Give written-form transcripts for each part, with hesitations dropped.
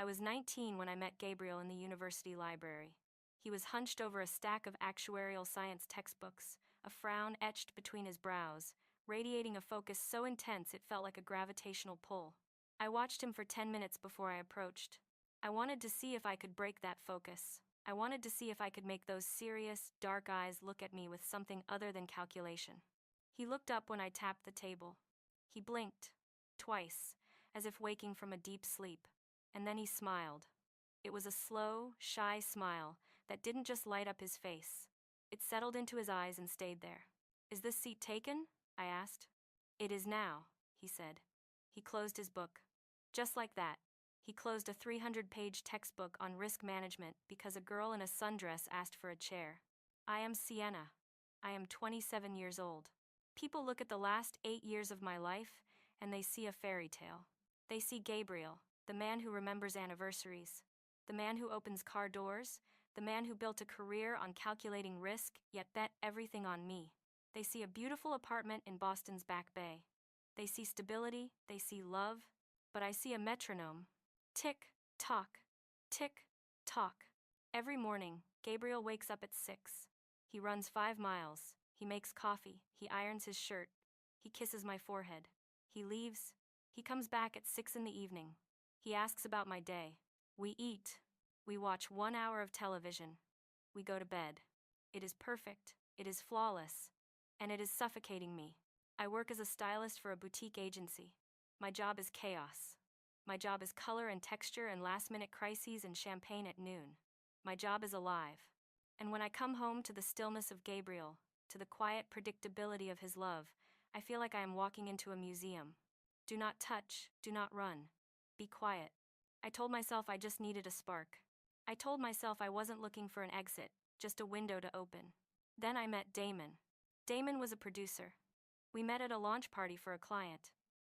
I was 19 when I met Gabriel in the university library. He was hunched over a stack of actuarial science textbooks, a frown etched between his brows, radiating a focus so intense it felt like a gravitational pull. I watched him for 10 minutes before I approached. I wanted to see if I could break that focus. I wanted to see if I could make those serious, dark eyes look at me with something other than calculation. He looked up when I tapped the table. He blinked, twice, as if waking from a deep sleep, and then he smiled. It was a slow, shy smile that didn't just light up his face. It settled into his eyes and stayed there. "Is this seat taken?" I asked. "It is now," he said. He closed his book. Just like that, he closed a 300-page textbook on risk management because a girl in a sundress asked for a chair. I am Sienna. I am 27 years old. People look at the last 8 years of my life, and they see a fairy tale. They see Gabriel, the man who remembers anniversaries, the man who opens car doors, the man who built a career on calculating risk yet bet everything on me. They see a beautiful apartment in Boston's Back Bay. They see stability, they see love, but I see a metronome. Tick, tock, tick, tock. Every morning, Gabriel wakes up at 6. He runs 5 miles, he makes coffee, he irons his shirt, he kisses my forehead. He leaves, he comes back at 6 in the evening. He asks about my day. We eat. We watch 1 hour of television. We go to bed. It is perfect, it is flawless, and it is suffocating me. I work as a stylist for a boutique agency. My job is chaos. My job is color and texture and last-minute crises and champagne at noon. My job is alive. And when I come home to the stillness of Gabriel, to the quiet predictability of his love, I feel like I am walking into a museum. Do not touch, do not run. Be quiet. I told myself I just needed a spark. I told myself I wasn't looking for an exit, just a window to open. Then I met Damon. Damon was a producer. We met at a launch party for a client.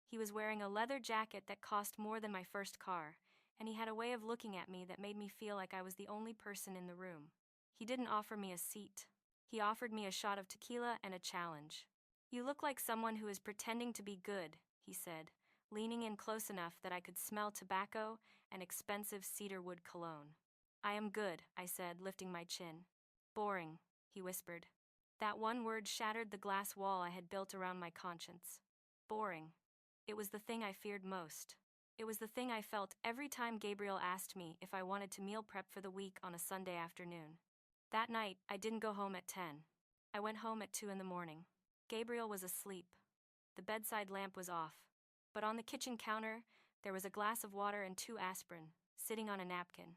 He was wearing a leather jacket that cost more than my first car, and he had a way of looking at me that made me feel like I was the only person in the room. He didn't offer me a seat. He offered me a shot of tequila and a challenge. "You look like someone who is pretending to be good," he said, leaning in close enough that I could smell tobacco and expensive cedarwood cologne. "I am good," I said, lifting my chin. "Boring," he whispered. That one word shattered the glass wall I had built around my conscience. Boring. It was the thing I feared most. It was the thing I felt every time Gabriel asked me if I wanted to meal prep for the week on a Sunday afternoon. That night, I didn't go home at 10. I went home at 2 in the morning. Gabriel was asleep. The bedside lamp was off. But on the kitchen counter, there was a glass of water and 2 aspirin, sitting on a napkin.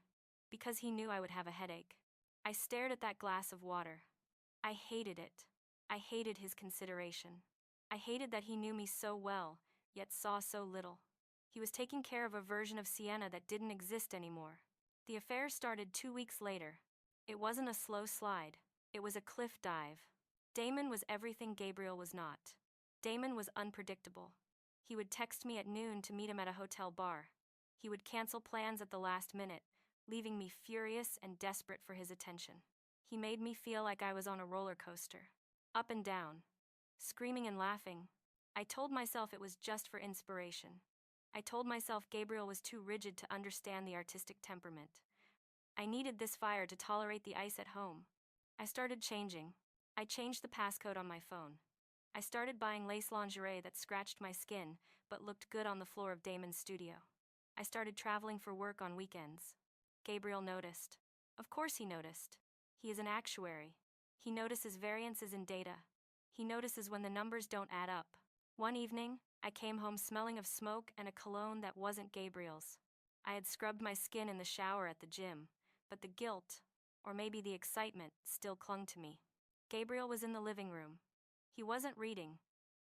Because he knew I would have a headache. I stared at that glass of water. I hated it. I hated his consideration. I hated that he knew me so well, yet saw so little. He was taking care of a version of Sienna that didn't exist anymore. The affair started 2 weeks later. It wasn't a slow slide. It was a cliff dive. Damon was everything Gabriel was not. Damon was unpredictable. He would text me at noon to meet him at a hotel bar. He would cancel plans at the last minute, leaving me furious and desperate for his attention. He made me feel like I was on a roller coaster. Up and down. Screaming and laughing. I told myself it was just for inspiration. I told myself Gabriel was too rigid to understand the artistic temperament. I needed this fire to tolerate the ice at home. I started changing. I changed the passcode on my phone. I started buying lace lingerie that scratched my skin but looked good on the floor of Damon's studio. I started traveling for work on weekends. Gabriel noticed. Of course he noticed. He is an actuary. He notices variances in data. He notices when the numbers don't add up. One evening, I came home smelling of smoke and a cologne that wasn't Gabriel's. I had scrubbed my skin in the shower at the gym, but the guilt, or maybe the excitement, still clung to me. Gabriel was in the living room. He wasn't reading.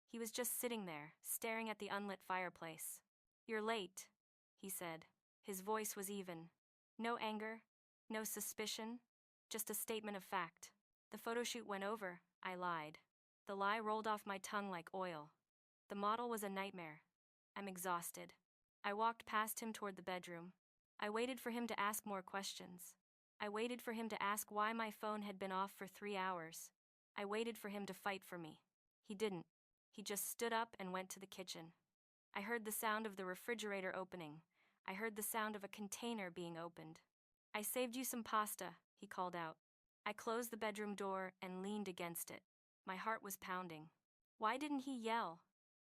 He was just sitting there, staring at the unlit fireplace. "You're late," he said. His voice was even. No anger, no suspicion, just a statement of fact. "The photo shoot went over," I lied. The lie rolled off my tongue like oil. The model was a nightmare. I'm exhausted. I walked past him toward the bedroom. I waited for him to ask more questions. I waited for him to ask why my phone had been off for 3 hours. I waited for him to fight for me. He didn't. He just stood up and went to the kitchen. I heard the sound of the refrigerator opening. I heard the sound of a container being opened. "I saved you some pasta," he called out. I closed the bedroom door and leaned against it. My heart was pounding. Why didn't he yell?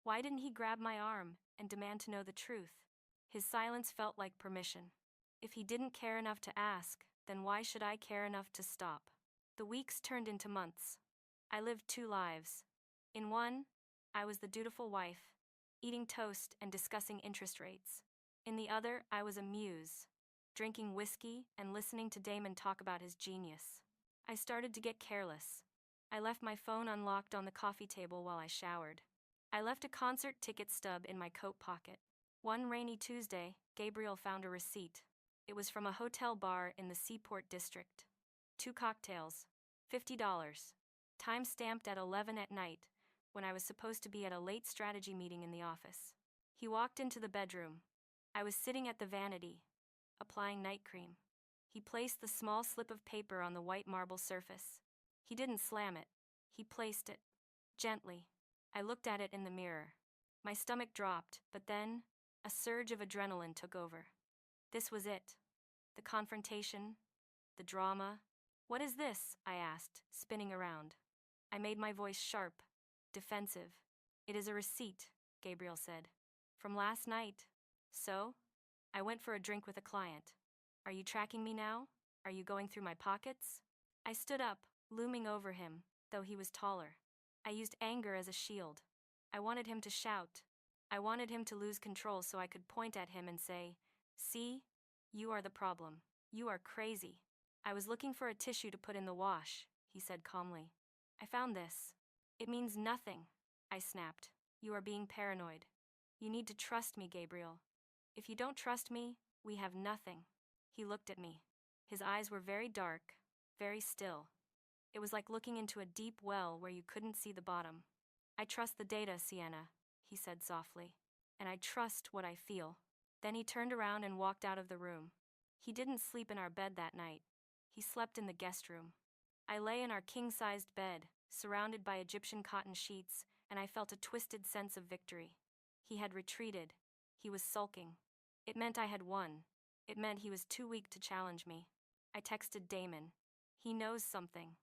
Why didn't he grab my arm and demand to know the truth? His silence felt like permission. If he didn't care enough to ask, then why should I care enough to stop? The weeks turned into months. I lived two lives. In one, I was the dutiful wife, eating toast and discussing interest rates. In the other, I was a muse, drinking whiskey and listening to Damon talk about his genius. I started to get careless. I left my phone unlocked on the coffee table while I showered. I left a concert ticket stub in my coat pocket. One rainy Tuesday, Gabriel found a receipt. It was from a hotel bar in the Seaport District. 2 cocktails, $50. Time stamped at 11 at night, when I was supposed to be at a late strategy meeting in the office. He walked into the bedroom. I was sitting at the vanity, applying night cream. He placed the small slip of paper on the white marble surface. He didn't slam it. He placed it gently. I looked at it in the mirror. My stomach dropped, but then a surge of adrenaline took over. This was it. The confrontation, the drama. "What is this?" I asked, spinning around. I made my voice sharp, defensive. "It is a receipt," Gabriel said. "From last night." "So?" "I went for a drink with a client." "Are you tracking me now? Are you going through my pockets?" I stood up, looming over him, though he was taller. I used anger as a shield. I wanted him to shout. I wanted him to lose control so I could point at him and say, "See? You are the problem. You are crazy." "I was looking for a tissue to put in the wash," he said calmly. "I found this." "It means nothing," I snapped. "You are being paranoid. You need to trust me, Gabriel. If you don't trust me, we have nothing." He looked at me. His eyes were very dark, very still. It was like looking into a deep well where you couldn't see the bottom. "I trust the data, Sienna," he said softly. "And I trust what I feel." Then he turned around and walked out of the room. He didn't sleep in our bed that night. He slept in the guest room. I lay in our king-sized bed, surrounded by Egyptian cotton sheets, and I felt a twisted sense of victory. He had retreated. He was sulking. It meant I had won. It meant he was too weak to challenge me. I texted Damon. "He knows something.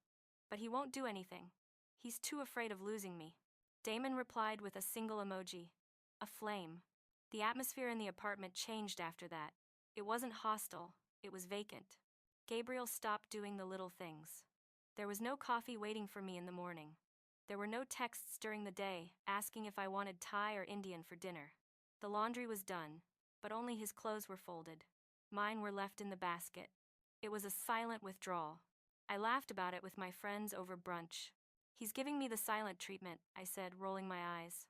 But he won't do anything. He's too afraid of losing me." Damon replied with a single emoji. A flame. The atmosphere in the apartment changed after that. It wasn't hostile. It was vacant. Gabriel stopped doing the little things. There was no coffee waiting for me in the morning. There were no texts during the day asking if I wanted Thai or Indian for dinner. The laundry was done, but only his clothes were folded. Mine were left in the basket. It was a silent withdrawal. I laughed about it with my friends over brunch. "He's giving me the silent treatment," I said, rolling my eyes.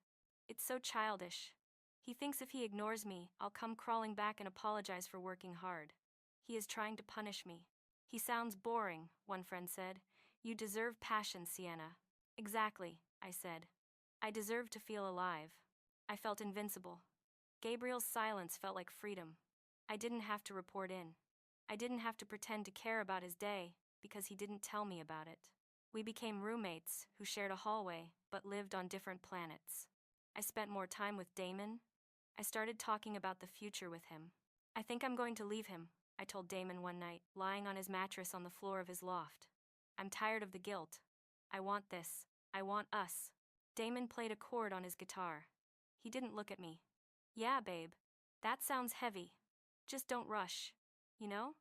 "It's so childish. He thinks if he ignores me, I'll come crawling back and apologize for working hard. He is trying to punish me." "He sounds boring," one friend said. "You deserve passion, Sienna." "Exactly," I said. "I deserve to feel alive." I felt invincible. Gabriel's silence felt like freedom. I didn't have to report in. I didn't have to pretend to care about his day, because he didn't tell me about it. We became roommates who shared a hallway but lived on different planets. I spent more time with Damon. I started talking about the future with him. "I think I'm going to leave him," I told Damon one night, lying on his mattress on the floor of his loft. "I'm tired of the guilt. I want this. I want us." Damon played a chord on his guitar. He didn't look at me. "Yeah, babe. That sounds heavy. Just don't rush. You know?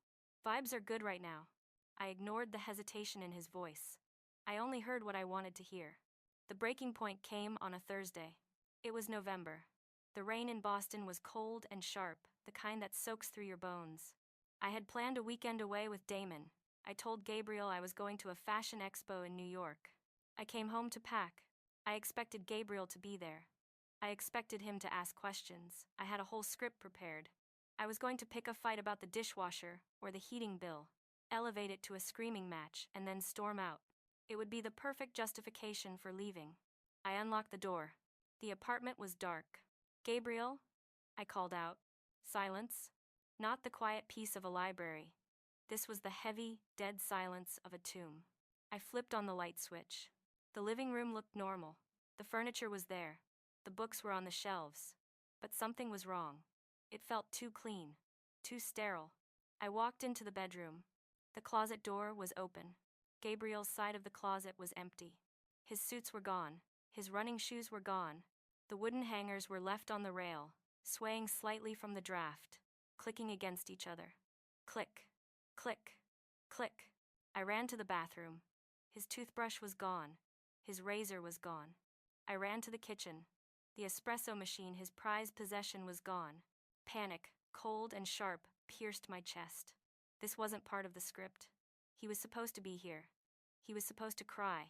Vibes are good right now." I ignored the hesitation in his voice. I only heard what I wanted to hear. The breaking point came on a Thursday. It was November. The rain in Boston was cold and sharp, the kind that soaks through your bones. I had planned a weekend away with Damon. I told Gabriel I was going to a fashion expo in New York. I came home to pack. I expected Gabriel to be there. I expected him to ask questions. I had a whole script prepared. I was going to pick a fight about the dishwasher or the heating bill, elevate it to a screaming match, and then storm out. It would be the perfect justification for leaving. I unlocked the door. The apartment was dark. "Gabriel?" I called out. Silence. Not the quiet peace of a library. This was the heavy, dead silence of a tomb. I flipped on the light switch. The living room looked normal. The furniture was there. The books were on the shelves. But something was wrong. It felt too clean. too sterile. I walked into the bedroom. The closet door was open. Gabriel's side of the closet was empty. His suits were gone. His running shoes were gone. The wooden hangers were left on the rail, swaying slightly from the draft, clicking against each other. Click, click, click. I ran to the bathroom. His toothbrush was gone. His razor was gone. I ran to the kitchen. The espresso machine, his prized possession, was gone. Panic, cold and sharp, pierced my chest. This wasn't part of the script. He was supposed to be here. He was supposed to cry.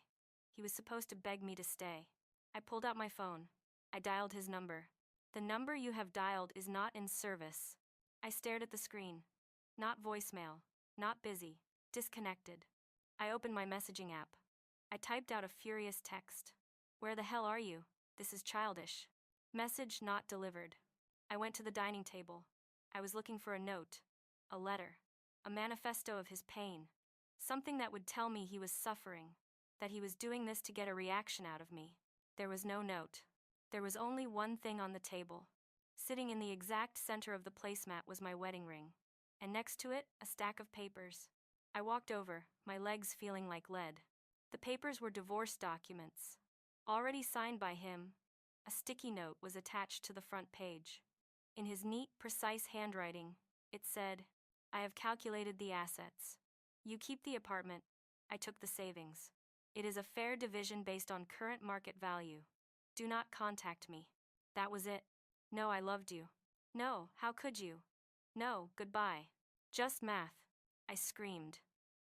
He was supposed to beg me to stay. I pulled out my phone. I dialed his number. The number you have dialed is not in service. I stared at the screen. Not voicemail. Not busy. Disconnected. I opened my messaging app. I typed out a furious text. Where the hell are you? This is childish. Message not delivered. I went to the dining table. I was looking for a note. A letter. A manifesto of his pain. Something that would tell me he was suffering. That he was doing this to get a reaction out of me. There was no note. There was only one thing on the table. Sitting in the exact center of the placemat was my wedding ring. And next to it, a stack of papers. I walked over, my legs feeling like lead. The papers were divorce documents. Already signed by him. A sticky note was attached to the front page. In his neat, precise handwriting, it said, I have calculated the assets. You keep the apartment. I took the savings. It is a fair division based on current market value. Do not contact me. That was it. No, I loved you. No, how could you? No, goodbye. Just math. I screamed.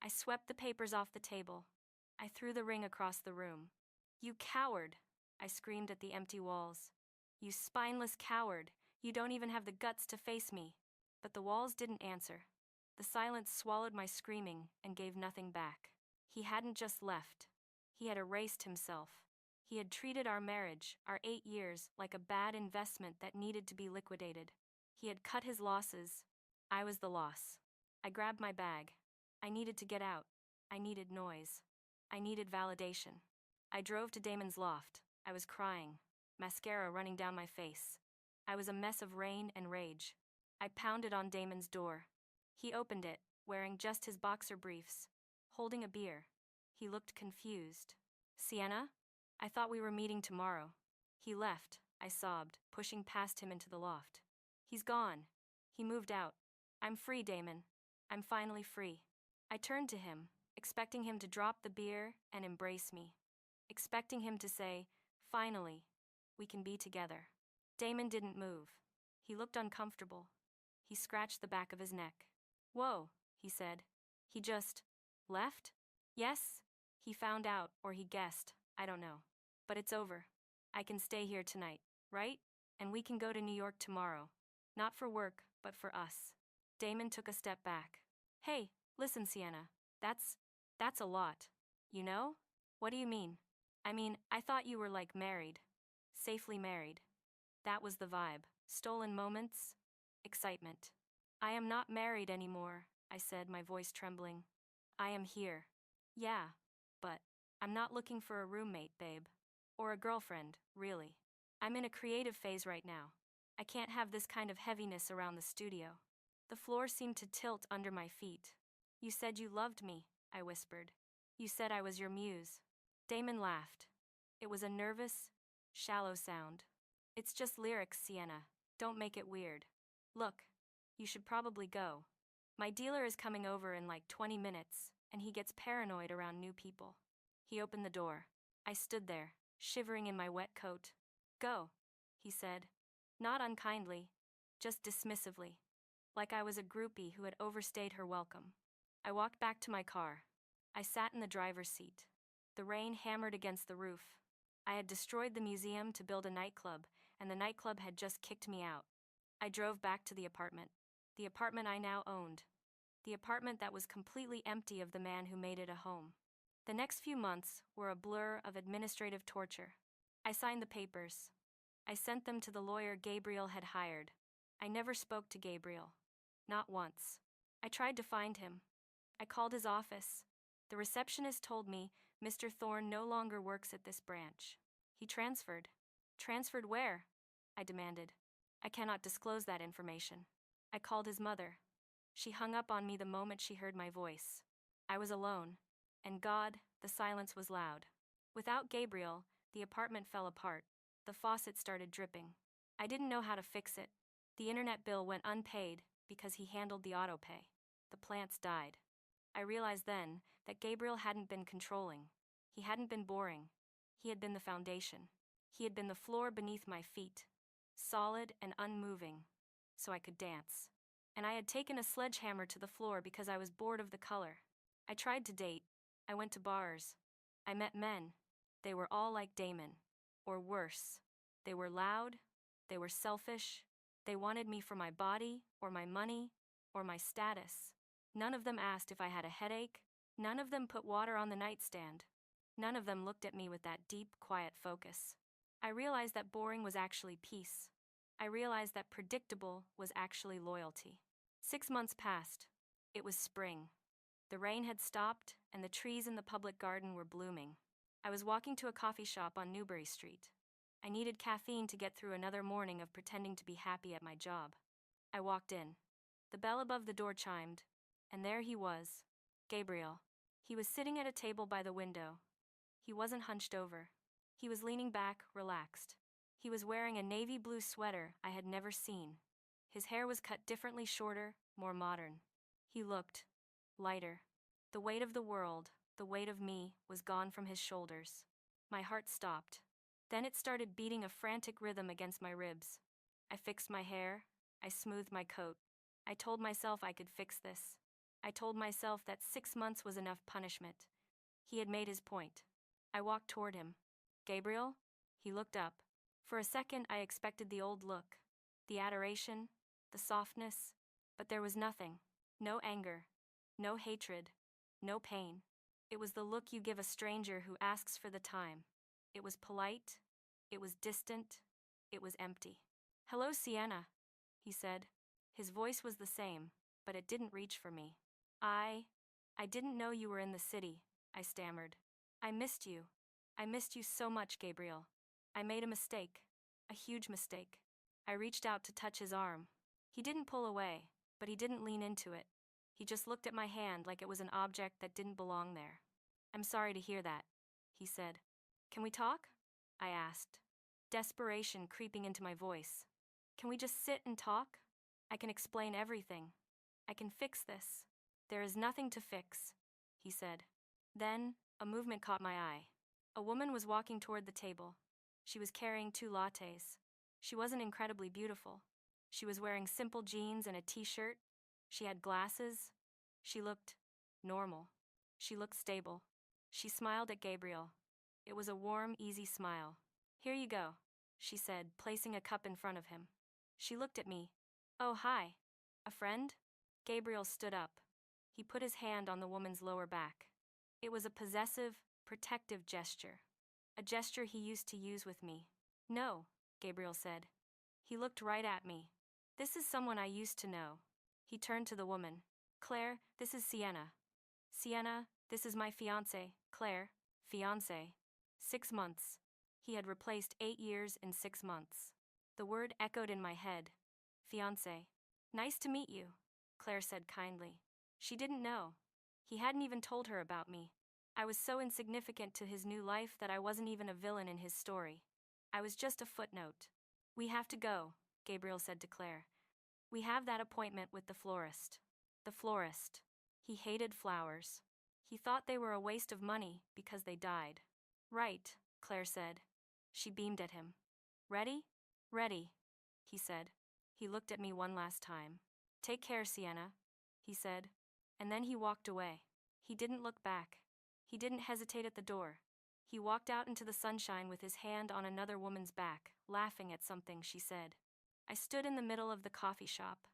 I swept the papers off the table. I threw the ring across the room. You coward! I screamed at the empty walls. You spineless coward! You don't even have the guts to face me. But the walls didn't answer. The silence swallowed my screaming and gave nothing back. He hadn't just left. He had erased himself. He had treated our marriage, our 8 years, like a bad investment that needed to be liquidated. He had cut his losses. I was the loss. I grabbed my bag. I needed to get out. I needed noise. I needed validation. I drove to Damon's loft. I was crying, mascara running down my face. I was a mess of rain and rage. I pounded on Damon's door. He opened it, wearing just his boxer briefs, holding a beer. He looked confused. Sienna? I thought we were meeting tomorrow. He left, I sobbed, pushing past him into the loft. He's gone. He moved out. I'm free, Damon. I'm finally free. I turned to him, expecting him to drop the beer and embrace me. Expecting him to say, finally, we can be together. Damon didn't move. He looked uncomfortable. He scratched the back of his neck. Whoa, he said. He just left? Yes? He found out, or he guessed, I don't know. But it's over. I can stay here tonight, right? And we can go to New York tomorrow. Not for work, but for us. Damon took a step back. Hey, listen, Sienna. That's a lot. You know? What do you mean? I mean, I thought you were like married. Safely married. That was the vibe. Stolen moments. Excitement. I am not married anymore, I said, my voice trembling. I am here. Yeah, but I'm not looking for a roommate, babe. Or a girlfriend, really. I'm in a creative phase right now. I can't have this kind of heaviness around the studio. The floor seemed to tilt under my feet. You said you loved me, I whispered. You said I was your muse. Damon laughed. It was a nervous, shallow sound. It's just lyrics, Sienna. Don't make it weird. Look, you should probably go. My dealer is coming over in like 20 minutes, and he gets paranoid around new people. He opened the door. I stood there, shivering in my wet coat. Go, he said. Not unkindly, just dismissively. Like I was a groupie who had overstayed her welcome. I walked back to my car. I sat in the driver's seat. The rain hammered against the roof. I had destroyed the museum to build a nightclub, and the nightclub had just kicked me out. I drove back to the apartment I now owned. The apartment that was completely empty of the man who made it a home. The next few months were a blur of administrative torture. I signed the papers. I sent them to the lawyer Gabriel had hired. I never spoke to Gabriel. Not once. I tried to find him. I called his office. The receptionist told me Mr. Thorne no longer works at this branch. He transferred. Transferred where? I demanded. I cannot disclose that information. I called his mother. She hung up on me the moment she heard my voice. I was alone. And God, the silence was loud. Without Gabriel, the apartment fell apart. The faucet started dripping. I didn't know how to fix it. The internet bill went unpaid because he handled the autopay. The plants died. I realized then that Gabriel hadn't been controlling. He hadn't been boring. He had been the foundation. He had been the floor beneath my feet, solid and unmoving, so I could dance. And I had taken a sledgehammer to the floor because I was bored of the color. I tried to date. I went to bars. I met men. They were all like Damon. Or worse. They were loud. They were selfish. They wanted me for my body, or my money, or my status. None of them asked if I had a headache. None of them put water on the nightstand. None of them looked at me with that deep, quiet focus. I realized that boring was actually peace. I realized that predictable was actually loyalty. 6 months passed. It was spring. The rain had stopped, and the trees in the public garden were blooming. I was walking to a coffee shop on Newbury Street. I needed caffeine to get through another morning of pretending to be happy at my job. I walked in. The bell above the door chimed, and there he was, Gabriel. He was sitting at a table by the window. He wasn't hunched over. He was leaning back, relaxed. He was wearing a navy blue sweater I had never seen. His hair was cut differently, shorter, more modern. He looked lighter. The weight of the world, the weight of me, was gone from his shoulders. My heart stopped. Then it started beating a frantic rhythm against my ribs. I fixed my hair. I smoothed my coat. I told myself I could fix this. I told myself that 6 months was enough punishment. He had made his point. I walked toward him. Gabriel? He looked up. For a second, I expected the old look. The adoration, the softness, but there was nothing. No anger. No hatred. No pain. It was the look you give a stranger who asks for the time. It was polite. It was distant. It was empty. "Hello, Sienna," he said. His voice was the same, but it didn't reach for me. I didn't know you were in the city," I stammered. "I missed you. I missed you so much, Gabriel. I made a mistake. A huge mistake." I reached out to touch his arm. He didn't pull away, but he didn't lean into it. He just looked at my hand like it was an object that didn't belong there. "I'm sorry to hear that," he said. "Can we talk?" I asked, desperation creeping into my voice. "Can we just sit and talk? I can explain everything. I can fix this." "There is nothing to fix," he said. Then, a movement caught my eye. A woman was walking toward the table. She was carrying 2 lattes. She wasn't incredibly beautiful. She was wearing simple jeans and a t-shirt. She had glasses. She looked normal. She looked stable. She smiled at Gabriel. It was a warm, easy smile. "Here you go," she said, placing a cup in front of him. She looked at me. "Oh, hi. A friend?" Gabriel stood up. He put his hand on the woman's lower back. It was a possessive, protective gesture. A gesture he used to use with me. "No," Gabriel said. He looked right at me. "This is someone I used to know." He turned to the woman. "Claire, this is Sienna. Sienna, this is my fiancé, Claire, fiancé. 6 months." He had replaced 8 years in 6 months. The word echoed in my head. Fiancé. "Nice to meet you," Claire said kindly. She didn't know. He hadn't even told her about me. I was so insignificant to his new life that I wasn't even a villain in his story. I was just a footnote. "We have to go," Gabriel said to Claire. "We have that appointment with the florist." The florist. He hated flowers. He thought they were a waste of money because they died. "Right," Claire said. She beamed at him. "Ready?" "Ready," he said. He looked at me one last time. "Take care, Sienna," he said. And then he walked away. He didn't look back. He didn't hesitate at the door. He walked out into the sunshine with his hand on another woman's back, laughing at something she said. I stood in the middle of the coffee shop.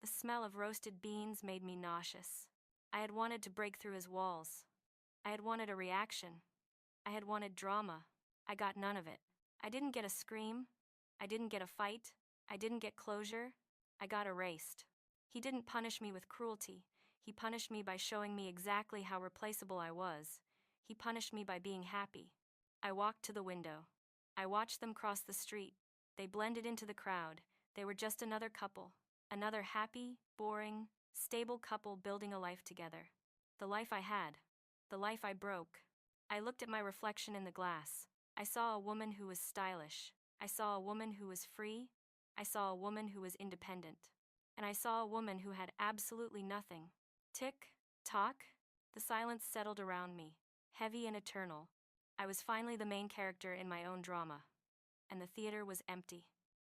The smell of roasted beans made me nauseous. I had wanted to break through his walls. I had wanted a reaction. I had wanted drama. I got none of it. I didn't get a scream. I didn't get a fight. I didn't get closure. I got erased. He didn't punish me with cruelty. He punished me by showing me exactly how replaceable I was. He punished me by being happy. I walked to the window. I watched them cross the street. They blended into the crowd. They were just another couple. Another happy, boring, stable couple building a life together. The life I had. The life I broke. I looked at my reflection in the glass. I saw a woman who was stylish. I saw a woman who was free. I saw a woman who was independent. And I saw a woman who had absolutely nothing. Tick, tock. The silence settled around me, heavy and eternal. I was finally the main character in my own drama. And the theater was empty.